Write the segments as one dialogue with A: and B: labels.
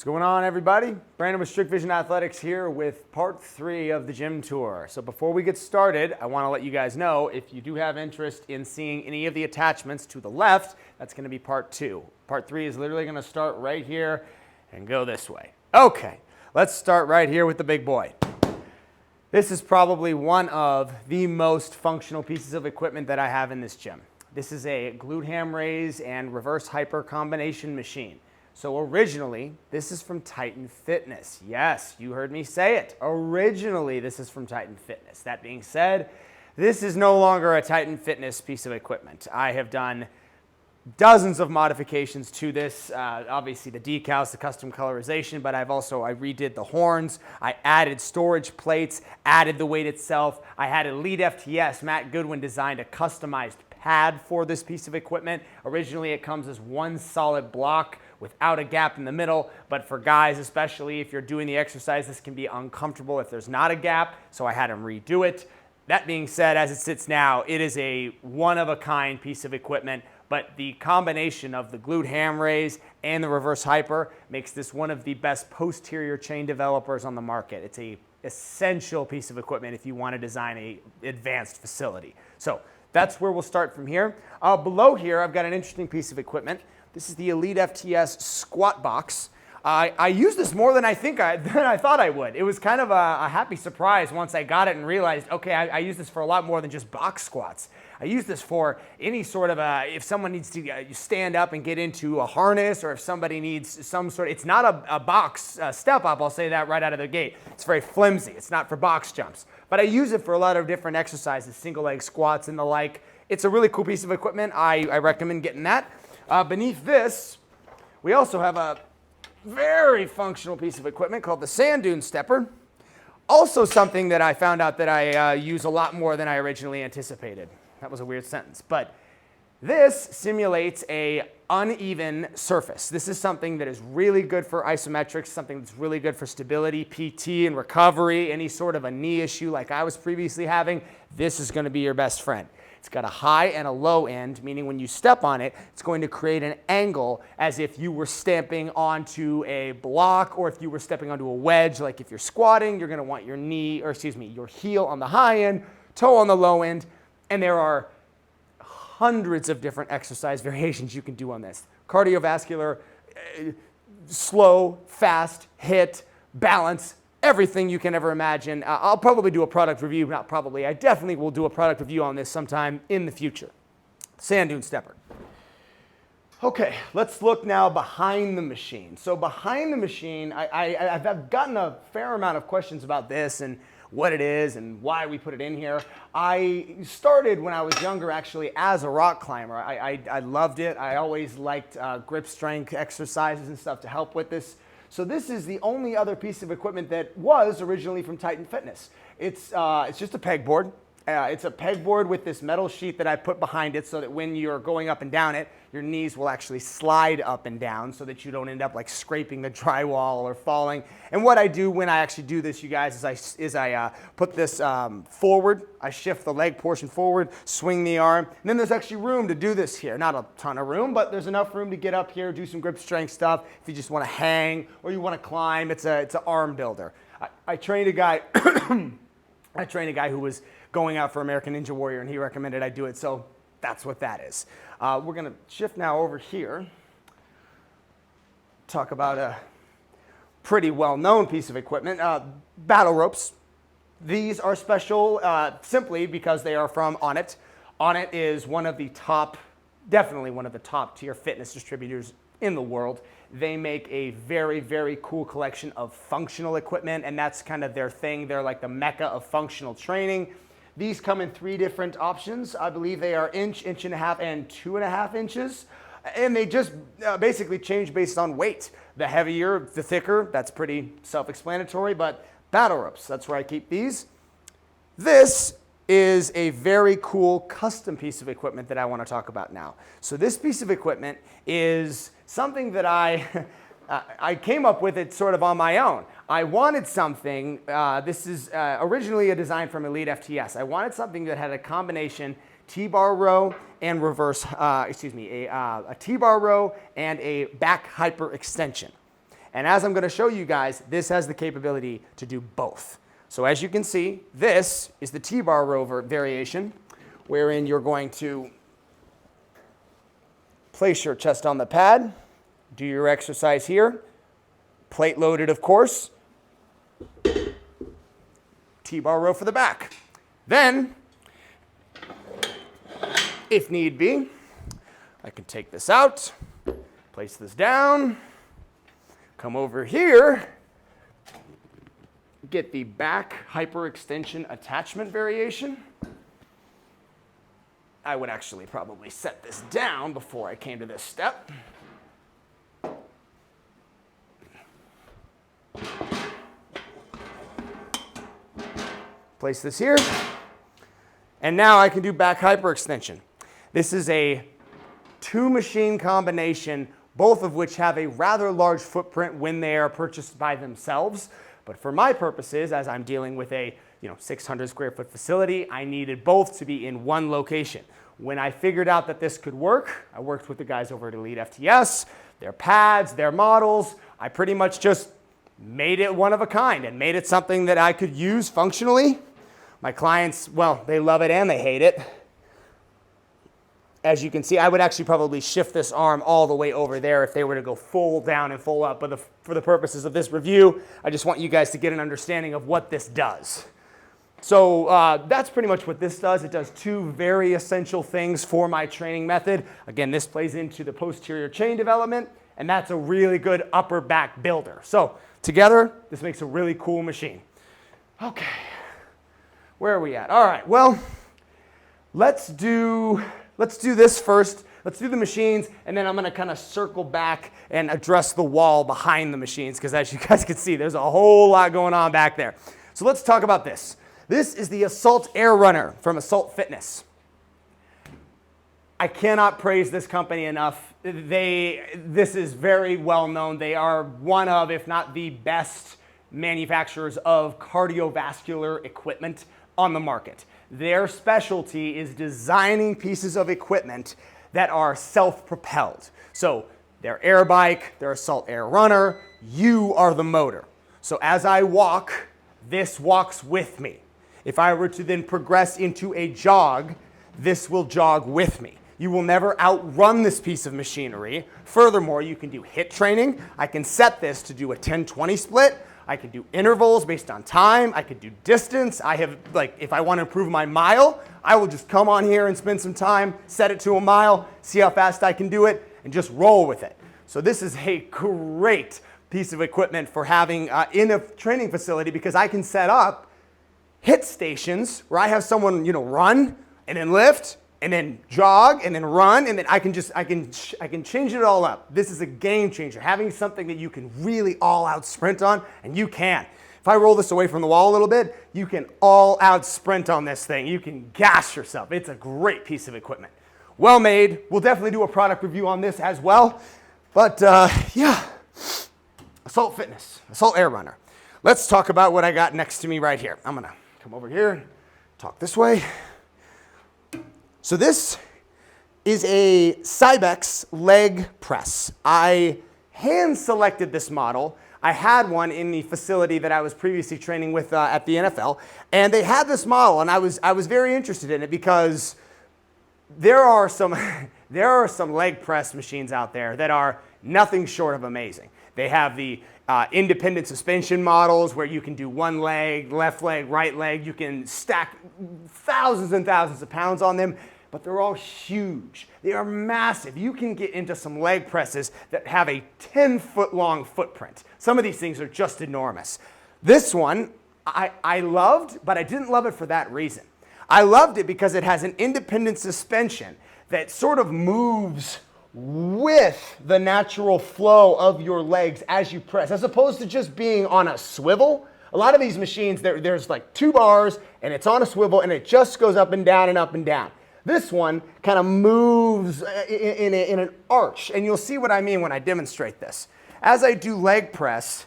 A: What's going on, everybody? Brandon with Strict Vision Athletics here with part 3 of the gym tour. So before we get started, I want to let you guys know if you do have interest in seeing any of the attachments to the left, that's going to be part 2. Part 3 is literally going to start right here and go this way. Okay, let's start right here with the big boy. This is probably one of the most functional pieces of equipment that I have in this gym. This is a glute ham raise and reverse hyper combination machine. So originally, this is from Titan Fitness. Yes, you heard me say it. Originally, this is from Titan Fitness. That being said, this is no longer a Titan Fitness piece of equipment. I have done dozens of modifications to this, obviously the decals, the custom colorization, but I redid the horns, I added storage plates, added the weight itself. I had Elite FTS, Matt Goodwin designed a customized pad for this piece of equipment. Originally, it comes as one solid block without a gap in the middle, but for guys, especially if you're doing the exercise, this can be uncomfortable if there's not a gap, so I had him redo it. That being said, as it sits now, it is a one-of-a-kind piece of equipment, but the combination of the glute ham raise and the reverse hyper makes this one of the best posterior chain developers on the market. It's an essential piece of equipment if you want to design an advanced facility. So that's where we'll start from here. Below here, I've got an interesting piece of equipment. This is the Elite FTS squat box. I used this more than I thought I would. It was kind of a happy surprise once I got it and realized, okay, I use this for a lot more than just box squats. I use this for any sort of if someone needs to stand up and get into a harness, or if somebody needs some sort of, it's not a box step up, I'll say that right out of the gate. It's very flimsy. It's not for box jumps. But I use it for a lot of different exercises, single leg squats and the like. It's a really cool piece of equipment. I recommend getting that. Beneath this, we also have a very functional piece of equipment called the Sand Dune Stepper. Also something that I found out that I use a lot more than I originally anticipated. That was a weird sentence. But this simulates an uneven surface. This is something that is really good for isometrics, something that's really good for stability, PT, and recovery, any sort of a knee issue like I was previously having. This is going to be your best friend. It's got a high and a low end, meaning when you step on it, it's going to create an angle as if you were stamping onto a block, or if you were stepping onto a wedge. Like if you're squatting, you're going to want your your heel on the high end, toe on the low end, and there are hundreds of different exercise variations you can do on this. Cardiovascular, slow, fast, hit, balance, everything you can ever imagine. I'll probably do a product review, not probably, I definitely will do a product review on this sometime in the future. Sand Dune Stepper. Okay, let's look now behind the machine. So behind the machine, I've gotten a fair amount of questions about this and what it is and why we put it in here. I started when I was younger actually as a rock climber. I loved it. I always liked grip strength exercises and stuff to help with this. So this is the only other piece of equipment that was originally from Titan Fitness. It's just a pegboard. It's a pegboard with this metal sheet that I put behind it so that when you're going up and down it, your knees will actually slide up and down so that you don't end up like scraping the drywall or falling. And what I do when I actually do this, you guys, is I put this forward. I shift the leg portion forward, swing the arm, and then there's actually room to do this here. Not a ton of room, but there's enough room to get up here, do some grip strength stuff. If you just want to hang or you want to climb, it's an arm builder. I trained a guy. I trained a guy who was going out for American Ninja Warrior, and he recommended I do it, so that's what that is. We're going to shift now over here, talk about a pretty well-known piece of equipment, battle ropes. These are special simply because they are from Onnit. Onnit is one of the top, definitely one of the top tier fitness distributors in the world. They make a very, very cool collection of functional equipment, and that's kind of their thing. They're like the mecca of functional training. These come in 3 different options. I believe they are inch, inch and a half, and 2.5 inches. And they just basically change based on weight. The heavier, the thicker. That's pretty self-explanatory, but battle ropes, that's where I keep these. This is a very cool custom piece of equipment that I want to talk about now. So this piece of equipment is something that I came up with it sort of on my own. I wanted something, this is originally a design from Elite FTS. I wanted something that had a combination T-bar row and reverse, a T-bar row and a back hyper extension. And as I'm going to show you guys, this has the capability to do both. So as you can see, this is the T-bar rover variation, wherein you're going to place your chest on the pad, do your exercise here, plate loaded, of course, T-bar row for the back. Then, if need be, I can take this out, place this down, come over here, get the back hyperextension attachment variation. I would actually probably set this down before I came to this step. Place this here. And now I can do back hyperextension. This is a 2-machine combination, both of which have a rather large footprint when they are purchased by themselves. But for my purposes, as I'm dealing with a 600 square foot facility, I needed both to be in one location. When I figured out that this could work, I worked with the guys over at Elite FTS, their pads, their models. I pretty much just made it one of a kind and made it something that I could use functionally. My clients, well, they love it and they hate it. As you can see, I would actually probably shift this arm all the way over there if they were to go full down and full up. But for the purposes of this review, I just want you guys to get an understanding of what this does. So that's pretty much what this does. It does 2 very essential things for my training method. Again, this plays into the posterior chain development, and that's a really good upper back builder. So together, this makes a really cool machine. Okay, where are we at? All right, well, let's do this first. Let's do the machines, and then I'm going to kind of circle back and address the wall behind the machines, because as you guys can see, there's a whole lot going on back there. So let's talk about this. This is the Assault Air Runner from Assault Fitness. I cannot praise this company enough. This is very well known. They are one of, if not the best manufacturers of cardiovascular equipment on the market. Their specialty is designing pieces of equipment that are self-propelled. So their air bike, their Assault Air Runner, you are the motor. So as I walk, this walks with me. If I were to then progress into a jog, this will jog with me. You will never outrun this piece of machinery. Furthermore, you can do HIIT training. I can set this to do a 10-20 split. I can do intervals based on time. I could do distance. I have, if I want to improve my mile, I will just come on here and spend some time, set it to a mile, see how fast I can do it, and just roll with it. So this is a great piece of equipment for having in a training facility, because I can set up HIIT stations where I have someone, run and then lift and then jog and then run, and then I can change it all up. This is a game changer. Having something that you can really all out sprint on, and you can. If I roll this away from the wall a little bit, you can all out sprint on this thing. You can gas yourself. It's a great piece of equipment. Well made. We'll definitely do a product review on this as well. But yeah, Assault Fitness, Assault Air Runner. Let's talk about what I got next to me right here. I'm gonna come over here, talk this way. So this is a Cybex Leg Press. I hand selected this model. I had one in the facility that I was previously training with at the NFL, and they had this model, and I was very interested in it because there are some leg press machines out there that are nothing short of amazing. They have the independent suspension models where you can do one leg, left leg, right leg. You can stack thousands and thousands of pounds on them, but they're all huge. They are massive. You can get into some leg presses that have a 10-foot long footprint. Some of these things are just enormous. This one I loved, but I didn't love it for that reason. I loved it because it has an independent suspension that sort of moves with the natural flow of your legs as you press, as opposed to just being on a swivel. A lot of these machines, there's like 2 bars and it's on a swivel and it just goes up and down and up and down. This one kind of moves in an arch, and you'll see what I mean when I demonstrate this. As I do leg press,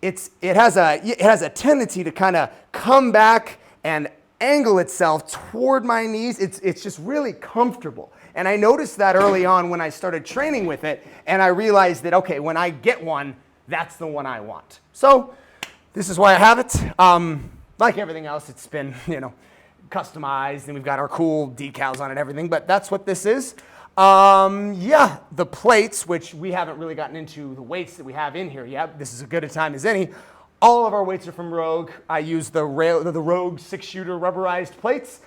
A: it has a tendency to kind of come back and angle itself toward my knees. It's just really comfortable. And I noticed that early on when I started training with it, and I realized that, okay, when I get one, that's the one I want. So this is why I have it. Like everything else, it's been, customized, and we've got our cool decals on it and everything, but that's what this is. Yeah, the plates, which we haven't really gotten into the weights that we have in here yet. This is as good a time as any. All of our weights are from Rogue. I use the Rogue 6-shooter rubberized plates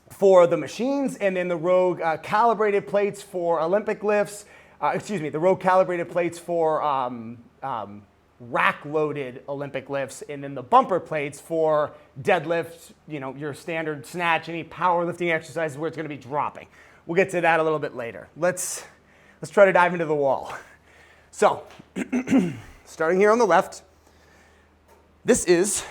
A: for the machines, and then the Rogue calibrated plates for Olympic lifts. The Rogue calibrated plates for rack-loaded Olympic lifts, and then the bumper plates for deadlift, your standard snatch, any powerlifting exercises where it's going to be dropping. We'll get to that a little bit later. Let's try to dive into the wall. So, starting here on the left, this is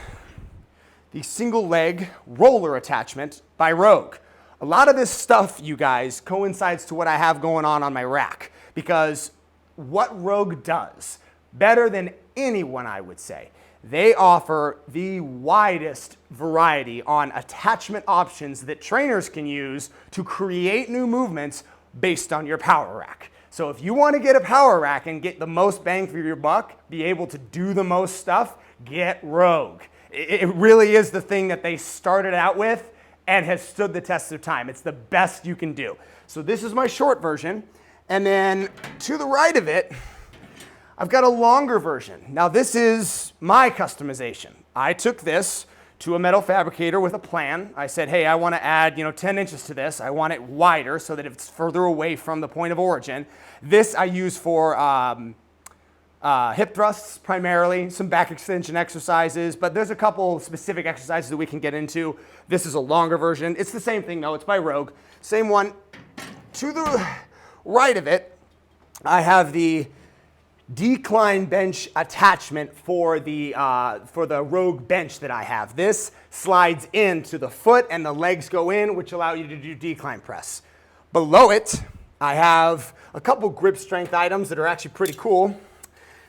A: the single leg roller attachment by Rogue. A lot of this stuff, you guys, coincides to what I have going on my rack, because what Rogue does, better than anyone, I would say, they offer the widest variety on attachment options that trainers can use to create new movements based on your power rack. So if you want to get a power rack and get the most bang for your buck, be able to do the most stuff, get Rogue. It really is the thing that they started out with and has stood the test of time. It's the best you can do. So this is my short version. And then to the right of it, I've got a longer version. Now this is my customization. I took this to a metal fabricator with a plan. I said, hey, I want to add 10 inches to this. I want it wider so that it's further away from the point of origin. This I use for hip thrusts primarily, some back extension exercises, but there's a couple specific exercises that we can get into. This is a longer version. It's the same thing though, it's by Rogue. Same one. To the right of it, I have the decline bench attachment for the Rogue bench that I have. This slides into the foot and the legs go in, which allow you to do decline press. Below it, I have a couple grip strength items that are actually pretty cool.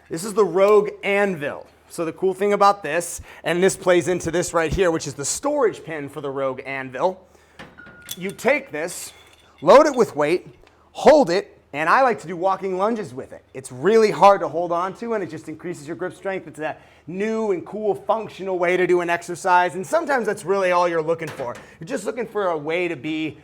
A: This is the Rogue Anvil. So the cool thing about this, and this plays into this right here, which is the storage pin for the Rogue Anvil. You take this, load it with weight, hold it, and I like to do walking lunges with it. It's really hard to hold on to, and it just increases your grip strength. It's a new and cool functional way to do an exercise, and sometimes that's really all you're looking for. You're just looking for a way to be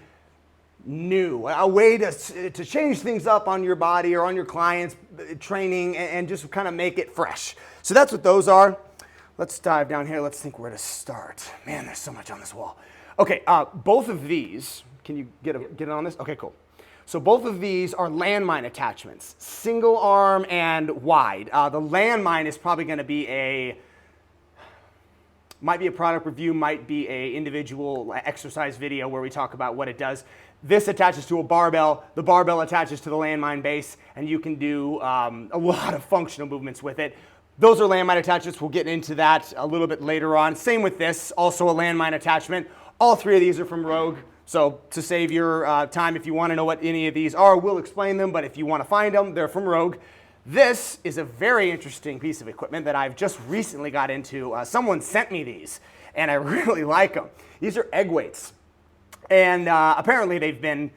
A: new, a way to change things up on your body or on your clients' training and just kind of make it fresh. So that's what those are. Let's dive down here. Let's think where to start. Man, there's so much on this wall. Okay, both of these, can you get it on this? Okay, cool. So both of these are landmine attachments, single arm and wide. The landmine is probably going to be might be a product review, might be a individual exercise video where we talk about what it does. This attaches to a barbell, the barbell attaches to the landmine base, and you can do a lot of functional movements with it. Those are landmine attachments. We'll get into that a little bit later on. Same with this, also a landmine attachment. All three of these are from Rogue. So to save your time, if you want to know what any of these are, we'll explain them. But if you want to find them, they're from Rogue. This is a very interesting piece of equipment that I've just recently got into. Someone sent me these, and I really like them. These are egg weights. And apparently they've been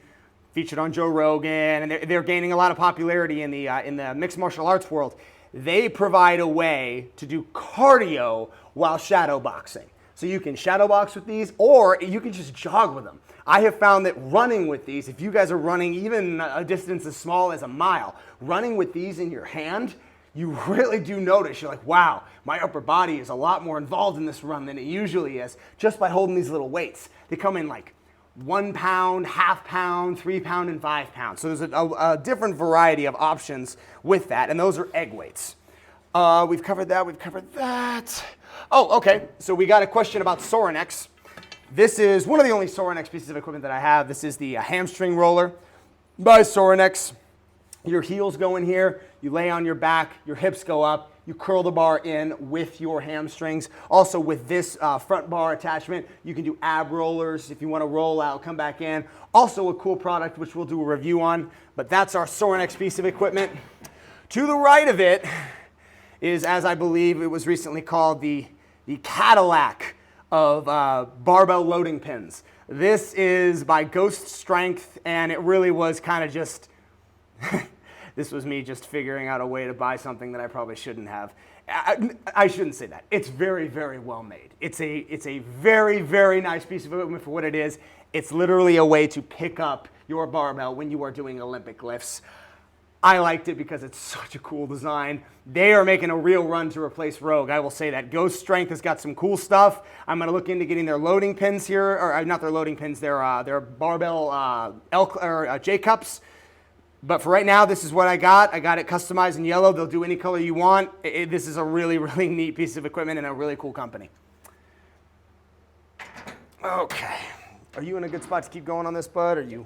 A: featured on Joe Rogan, and they're gaining a lot of popularity in the mixed martial arts world. They provide a way to do cardio while shadow boxing. So you can shadow box with these, or you can just jog with them. I have found that running with these, if you guys are running even a distance as small as a mile, running with these in your hand, you really do notice. You're like, wow, my upper body is a lot more involved in this run than it usually is, just by holding these little weights. They come in like 1 pound, half pound, 3 pound, and 5 pounds. So there's a different variety of options with that, and those are egg weights. We've covered that, we've covered that. Oh, okay, so we got a question about Sorinex. This is one of the only Sorinex pieces of equipment that I have. This is the Hamstring Roller by Sorinex. Your heels go in here, you lay on your back, your hips go up, you curl the bar in with your hamstrings. Also with this front bar attachment, you can do ab rollers if you want to roll out, come back in. Also a cool product which we'll do a review on, but that's our Sorinex piece of equipment. To the right of it is, as I believe it was recently called, the Cadillac of barbell loading pins. This is by Ghost Strength, and it really was kind of just, this was me just figuring out a way to buy something that I probably shouldn't have. I shouldn't say that. It's very, very well made. It's a very, very nice piece of equipment for what it is. It's literally a way to pick up your barbell when you are doing Olympic lifts. I liked it because it's such a cool design. They are making a real run to replace Rogue. I will say that. Ghost Strength has got some cool stuff. I'm going to look into getting their loading pins here, or not their loading pins, their barbell J-cups. But for right now, this is what I got. I got it customized in yellow. They'll do any color you want. This is a really, really neat piece of equipment and a really cool company. Okay. Are you in a good spot to keep going on this, bud? Are you?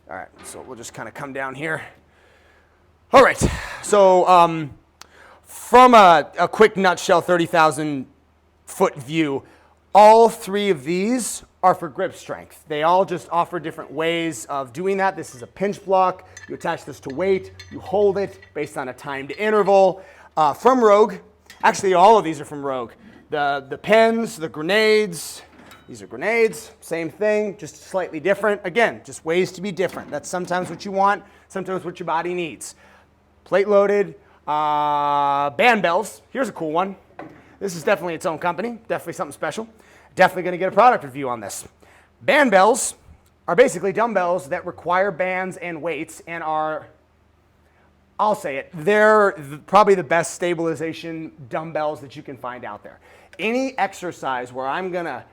A: All right. So we'll just kind of come down here. All right. So from a quick nutshell, 30,000 foot view, all three of these are for grip strength. They all just offer different ways of doing that. This is a pinch block. You attach this to weight. You hold it based on a timed interval. From Rogue, actually all of these are from Rogue. The pens, the grenades, these are grenades, same thing, just slightly different. Again, just ways to be different. That's sometimes what you want, sometimes what your body needs. Plate loaded, band bells. Here's a cool one. This is definitely its own company, definitely something special. Definitely going to get a product review on this. Band bells are basically dumbbells that require bands and weights and are, I'll say it, they're probably the best stabilization dumbbells that you can find out there. Any exercise where I'm going to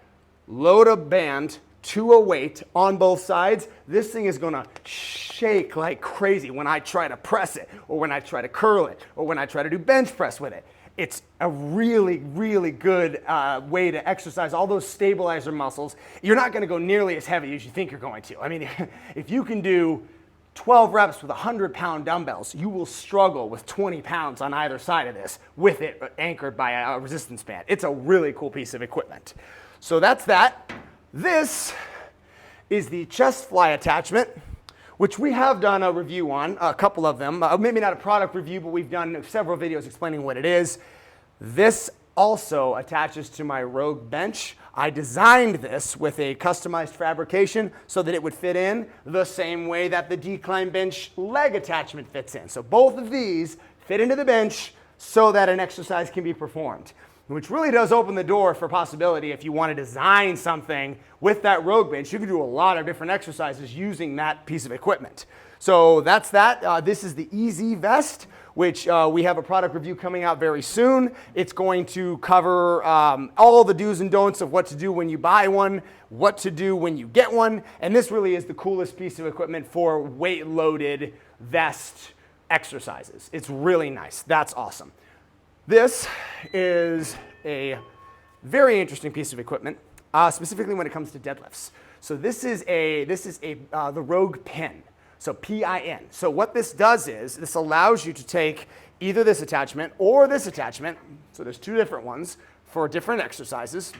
A: load a band to a weight on both sides, this thing is going to shake like crazy when I try to press it, or when I try to curl it, or when I try to do bench press with it. It's a really, really good way to exercise all those stabilizer muscles. You're not going to go nearly as heavy as you think you're going to. I mean, if you can do 12 reps with 100-pound dumbbells, you will struggle with 20 pounds on either side of this with it anchored by a resistance band. It's a really cool piece of equipment. So that's that. This is the chest fly attachment, which we have done a review on, a couple of them. Maybe not a product review, but we've done several videos explaining what it is. This also attaches to my Rogue bench. I designed this with a customized fabrication so that it would fit in the same way that the decline bench leg attachment fits in. So both of these fit into the bench so that an exercise can be performed, which really does open the door for possibility. If you want to design something with that Rogue bench, you can do a lot of different exercises using that piece of equipment. So that's that. This is the EZ Vest, which we have a product review coming out very soon. It's going to cover all the do's and don'ts of what to do when you buy one, what to do when you get one, and this really is the coolest piece of equipment for weight-loaded vest exercises. It's really nice. That's awesome. This is a very interesting piece of equipment, specifically when it comes to deadlifts. So this is the Rogue Pin, so PIN. So what this does is this allows you to take either this attachment or this attachment. So there's two different ones for different exercises.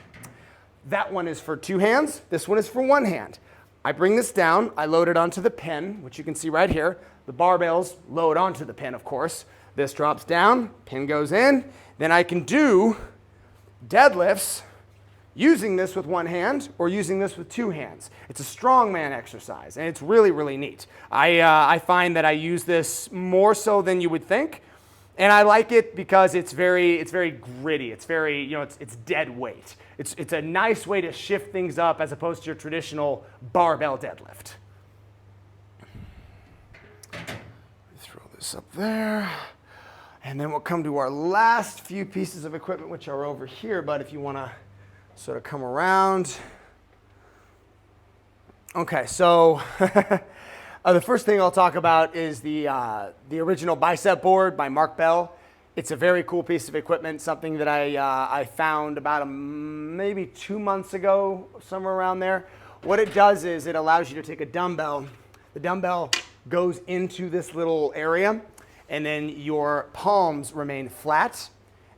A: That one is for two hands. This one is for one hand. I bring this down. I load it onto the pin, which you can see right here. The barbells load onto the pin, of course. This drops down, pin goes in. Then I can do deadlifts using this with one hand or using this with two hands. It's a strongman exercise, and it's really, really neat. I find that I use this more so than you would think, and I like it because it's very gritty. It's very, it's dead weight. It's a nice way to shift things up as opposed to your traditional barbell deadlift. Throw this up there. And then we'll come to our last few pieces of equipment, which are over here, but if you want to sort of come around. Okay, so the first thing I'll talk about is the original bicep board by Mark Bell. It's a very cool piece of equipment, something that I found about maybe 2 months ago, somewhere around there. What it does is it allows you to take a dumbbell. The dumbbell goes into this little area, and then your palms remain flat,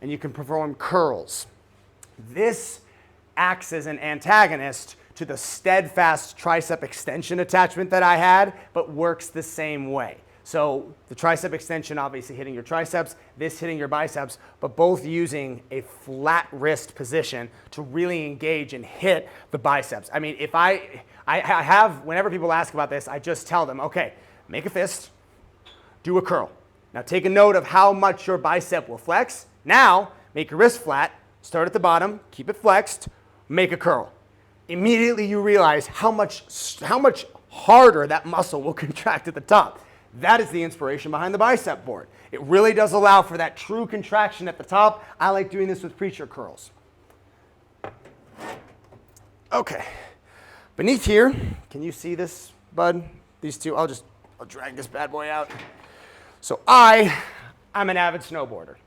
A: and you can perform curls. This acts as an antagonist to the steadfast tricep extension attachment that I had, but works the same way. So the tricep extension obviously hitting your triceps, this hitting your biceps, but both using a flat wrist position to really engage and hit the biceps. I mean, if I have, whenever people ask about this, I just tell them, okay, make a fist, do a curl. Now take a note of how much your bicep will flex. Now make your wrist flat, start at the bottom, keep it flexed, make a curl. Immediately you realize how much harder that muscle will contract at the top. That is the inspiration behind the bicep board. It really does allow for that true contraction at the top. I like doing this with preacher curls. Okay. Beneath here, can you see this, bud? These two, I'll drag this bad boy out. So I'm an avid snowboarder.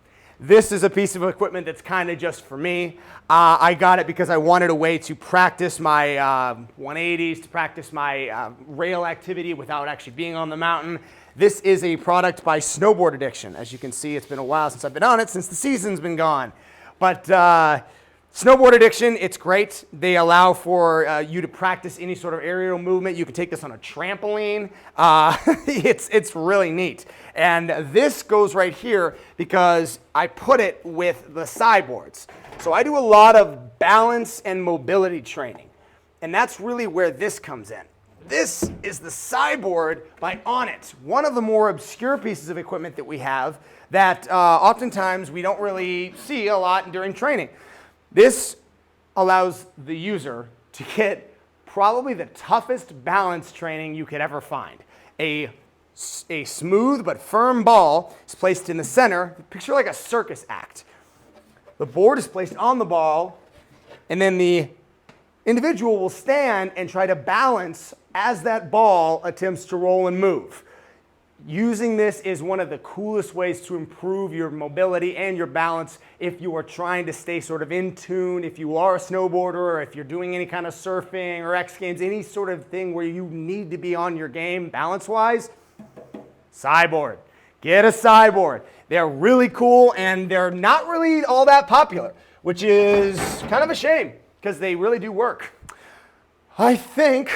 A: This is a piece of equipment that's kind of just for me. I got it because I wanted a way to practice my 180s, to practice my rail activity without actually being on the mountain. This is a product by Snowboard Addiction. As you can see, it's been a while since I've been on it, since the season's been gone. But Snowboard Addiction, it's great. They allow for you to practice any sort of aerial movement. You can take this on a trampoline. It's really neat. And this goes right here because I put it with the sideboards. So I do a lot of balance and mobility training. And that's really where this comes in. This is the sideboard by Onnit, one of the more obscure pieces of equipment that we have that oftentimes we don't really see a lot during training. This allows the user to get probably the toughest balance training you could ever find. A smooth but firm ball is placed in the center. Picture like a circus act. The board is placed on the ball, and then the individual will stand and try to balance as that ball attempts to roll and move. Using this is one of the coolest ways to improve your mobility and your balance if you are trying to stay sort of in tune, if you are a snowboarder, or if you're doing any kind of surfing or X Games, any sort of thing where you need to be on your game balance-wise. Sideboard. Get a sideboard. They're really cool and they're not really all that popular, which is kind of a shame because they really do work. I think,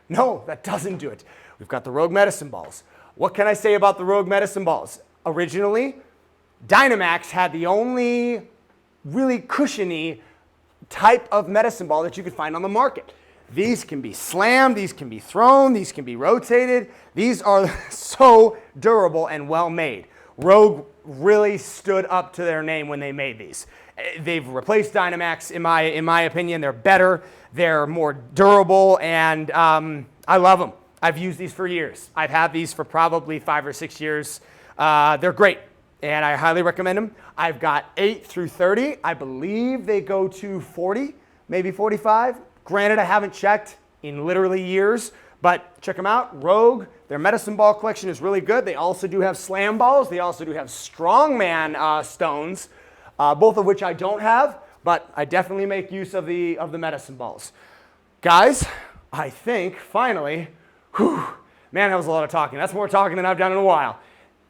A: no, that doesn't do it. We've got the Rogue medicine balls. What can I say about the Rogue medicine balls? Originally, Dynamax had the only really cushiony type of medicine ball that you could find on the market. These can be slammed, these can be thrown, these can be rotated. These are so durable and well made. Rogue really stood up to their name when they made these. They've replaced Dynamax, in my opinion. They're better, they're more durable, and I love them. I've used these for years. I've had these for probably 5 or 6 years. They're great, and I highly recommend them. I've got 8 through 30. I believe they go to 40, maybe 45. Granted, I haven't checked in literally years, but check them out. Rogue, their medicine ball collection is really good. They also do have slam balls. They also do have strongman stones, both of which I don't have, but I definitely make use of the medicine balls. Guys, I think finally, man, that was a lot of talking. That's more talking than I've done in a while.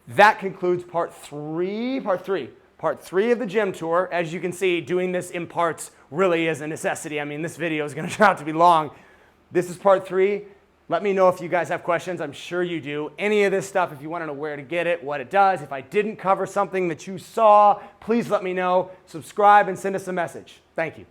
A: That concludes part three of the gym tour. As you can see, doing this in parts really is a necessity. I mean, this video is going to turn out to be long. This is part 3. Let me know if you guys have questions. I'm sure you do. Any of this stuff, if you want to know where to get it, what it does. If I didn't cover something that you saw, please let me know. Subscribe and send us a message. Thank you.